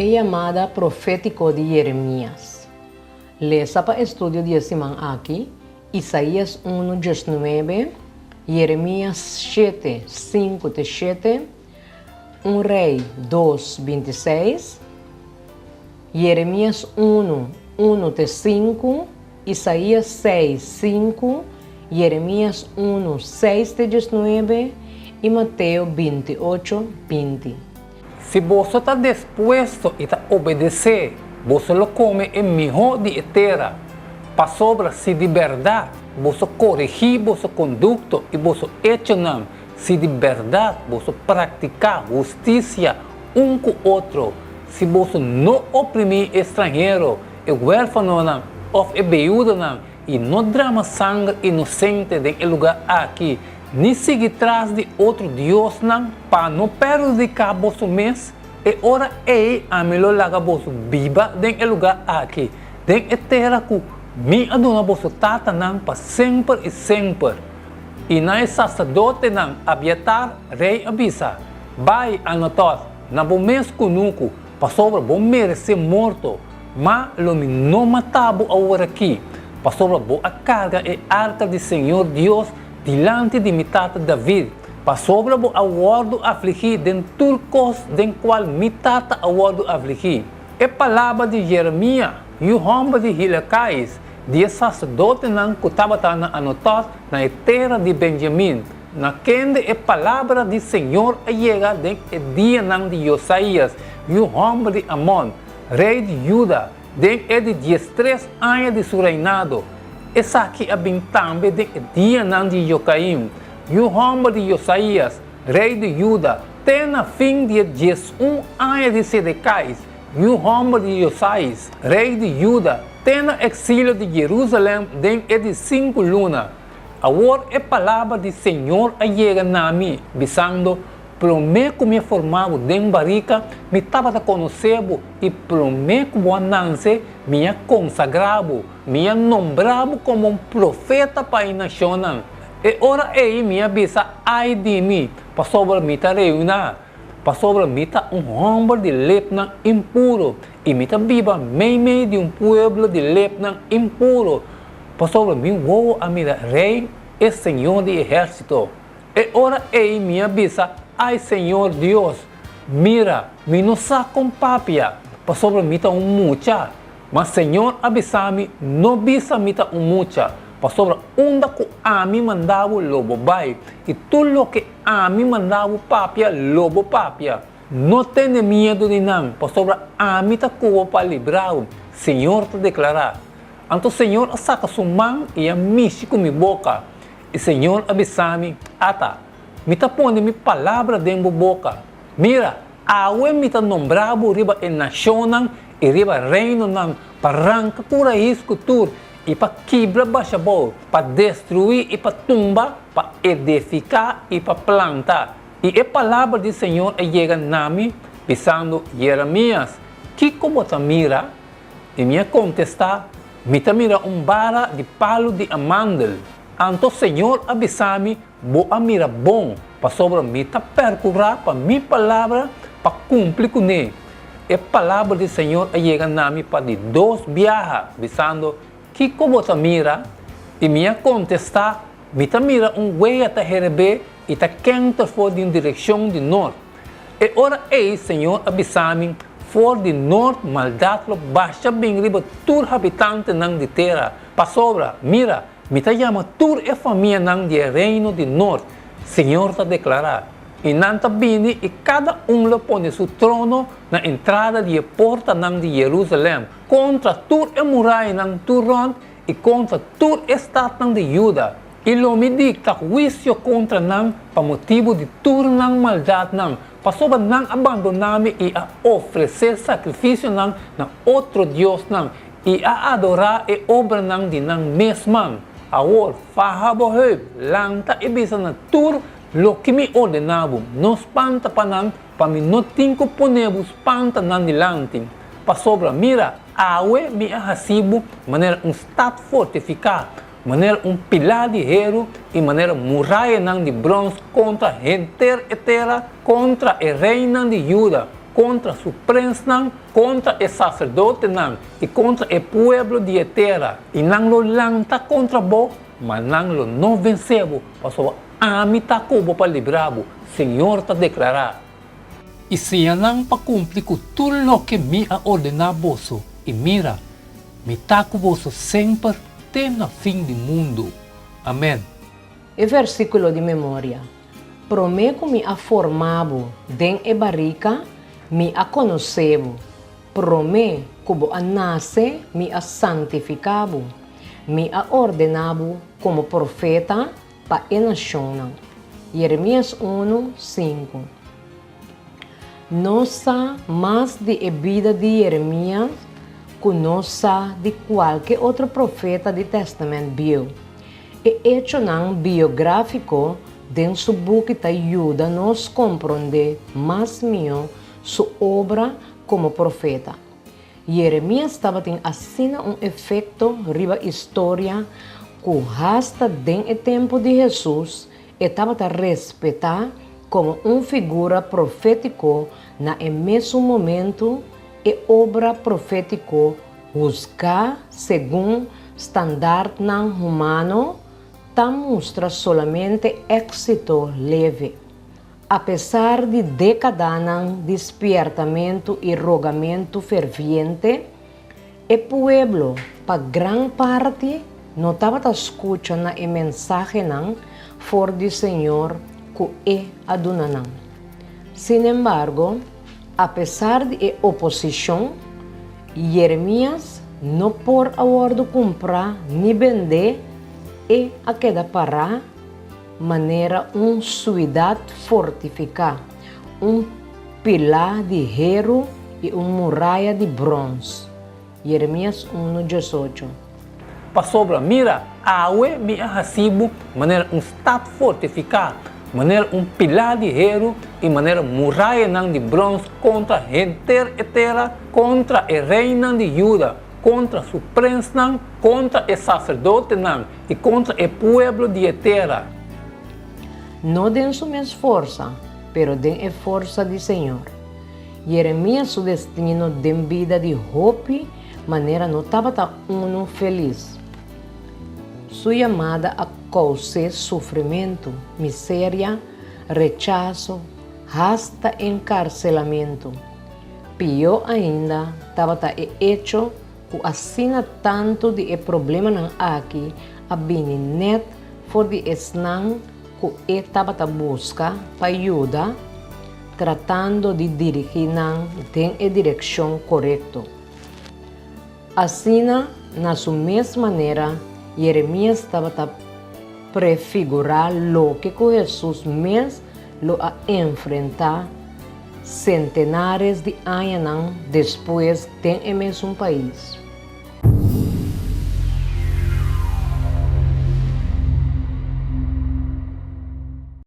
llamada profético de Jeremías. Lesa para estudio de semana aquí, Isaías 1:19, Jeremías 7:5-7, 1 Rey 2:26, Jeremías 1:1-5, Isaías 6:5, Jeremías 1:6-19 y Mateo 28:20. Se você está disposto e está obedecer, você lo come em melhor de etera. Para sobra, se de verdade você corrigir vosso conduto e vosso hecho não, se de verdade você praticar justiça com o outro, se você não oprimir estrangeiro, e huérfano não, ou e viúva não, e não drama sangue inocente em lugar aqui, nem seguir atrás de outro Deus não, para não prejudicar vosso mês, e ora a melhor laga vosso viva em lugar aqui, em etera que me aduna vosso tata não para sempre e sempre. E na sacerdote não, Abiatar, rei avisa, vai anotar, na bom mês conuco, para sobre bom merece morto, mas lo não matabo agora aqui, para sobre boa carga e arca de Senhor Deus, dilante de mitad David, para sobre o aguardo afligir den turcos den qual mitad aguardo afligir. É palavra de Jeremias e o homem de Hilacais, de sacerdote não que estava anotado na terra de Benjamim, na quende é palavra de Senhor a chegar den dia não de Josias e o homem de Amon, rei de Judá, den de 13 anos de seu reinado. Essa aqui é bem também de dia não de Jocaim, e o homem de Josias, rei de Judá, tem na fim de 11 anos de Sedecais, e o homem de Josias, rei de Judá, tem na exílio de Jerusalém de 5 lunas. Agora é palavra de Senhor a chega na mim, visando, prometo me formava den barica, me estava a conhecer e prometo que nasce, me consagrava, me nombrava como um profeta para a nação. E ora aí me avisa, ai de mim, para sobre mim está reunida, para sobre mim está homem de lepna impuro, e me está viva meio de pueblo de lepna impuro, para sobre mim vou a mira rei e Senhor de exército. E ora aí me avisa, ai Senhor Deus, mira, me não saca com papia, para sobre mim está mucha, mas Senhor avisa-me, não avisa-me está mucha, para sobre onde que a mim mandava lobo vai, e tudo que a mim mandava papia, lobo papia. Não tenha medo de não, para sobre a mim está cuba para livrar, Senhor te declarar. Então Senhor saca sua mão e a mexe com minha boca, e Senhor avisa-me, ata, me está pondo minha palavra dentro da boca. Mira, a me está nombrado riba em nação e riba reino não, para arrancar por aí escultura, e para quebrar baixa boa, para destruir e para tumbar, para edificar e para plantar. E a palavra do Senhor chega na mim, pensando, Jeremias, que como você mira? E me contestar, me mira vara de palo de amandel. Então o Senhor avisa-me, vou a mira bom, para sobre mim percorrer para minha palavra, para cumprir com ele. E a palavra do Senhor chega na mim para de 2 viajes, pensando, que como você mira? E me contestar, me mira way até receber e está quente for em direção de norte. E ora aí, Senhor, avisa-me, for de norte, maldade baixa bem riba, todo habitante não de terra. Para sobra, mira, me chama toda a família não de reino de norte. Senhor está declarar. E não está vindo e cada lo põe seu trono na entrada de porta não de Jerusalém, contra toda a muralha não Turon e contra todo o estado não de Judá. E lo me dicta juízo contra não, para motivo de toda não maldade não, para sobre não abandonar-me e a oferecer sacrifício não na outro Deus não, e a adorar e obra não de não mesmo. Agora, fahaboheb, lanta e bisa na tur, lo que me ordenava, não espanta para não, para mim não tenho que poner espanta não dilante. Para sobre, mira, awe me ahasibo, maneira estado fortificado, maneira pilar de hierro e maneira muralha não de bronze contra a gente etera, contra a reina de Judá, contra su prensa, contra el sacerdote y contra el pueblo de tierra. Y nang lo lanta contra vos, mas nang lo no vencebo, pasó a mitad cubo para librabo, Señor te declara. Y si nang pa cumplir con todo lo que me ha ordenado vos, y mira, me taco vos siempre tem na fim do mundo. Amém. E versículo de memória. Prometo me a formado den e barrica, me a conhecebo. Prome como a nasce, me a santificado. Me a ordenado como profeta para a nação. Jeremias 1, 5. Nossa mais de a vida de Jeremias conosca de qualquer outro profeta do Testamento bio. E hecho não biográfico den su book te ajuda a nos compreender mais melhor sua obra como profeta. Jeremias estava tendo assim efeito riba história que hasta den o tempo de Jesus estava a respeitar como figura profético na mesmo momento e obra profético buscar segundo standard não humano tam mostra solamente êxito leve. Apesar de décadas de despertamento e rogamento ferviente, o pueblo, para gran parte, não estava escutando a mensagem for do Senhor que é adunanão. Sin embargo, apesar de oposição, Jeremias não por acordo comprar nem vender e a queda para maneira cidade fortificada, pilar de hierro e muralha de bronze. Jeremias 1:18. Pasobra, mira, awe mi ahasibo, maneira estado fortificado, maneira pilar de hierro e maneira muralha de bronze contra a gente etera, contra a reina de Judá, contra su prensa, contra el sacerdote y contra el pueblo de tierra. No den su mesma força, pero den a força do Senhor. Jeremias su destino den vida de hope, maneira não estava feliz. Sua chamada a causar sofrimento, miséria, rechazo, hasta encarcelamento. Pior ainda, estava hecho que assina tanto de problema não aqui, a net for de esnan que estava a busca para ajuda, tratando de dirigir em a direção correta. Assina, na sua mesma maneira, Jeremias estava a prefigurar lo que Jesus mesmo lo a enfrentar centenares de anos depois em mesmo país.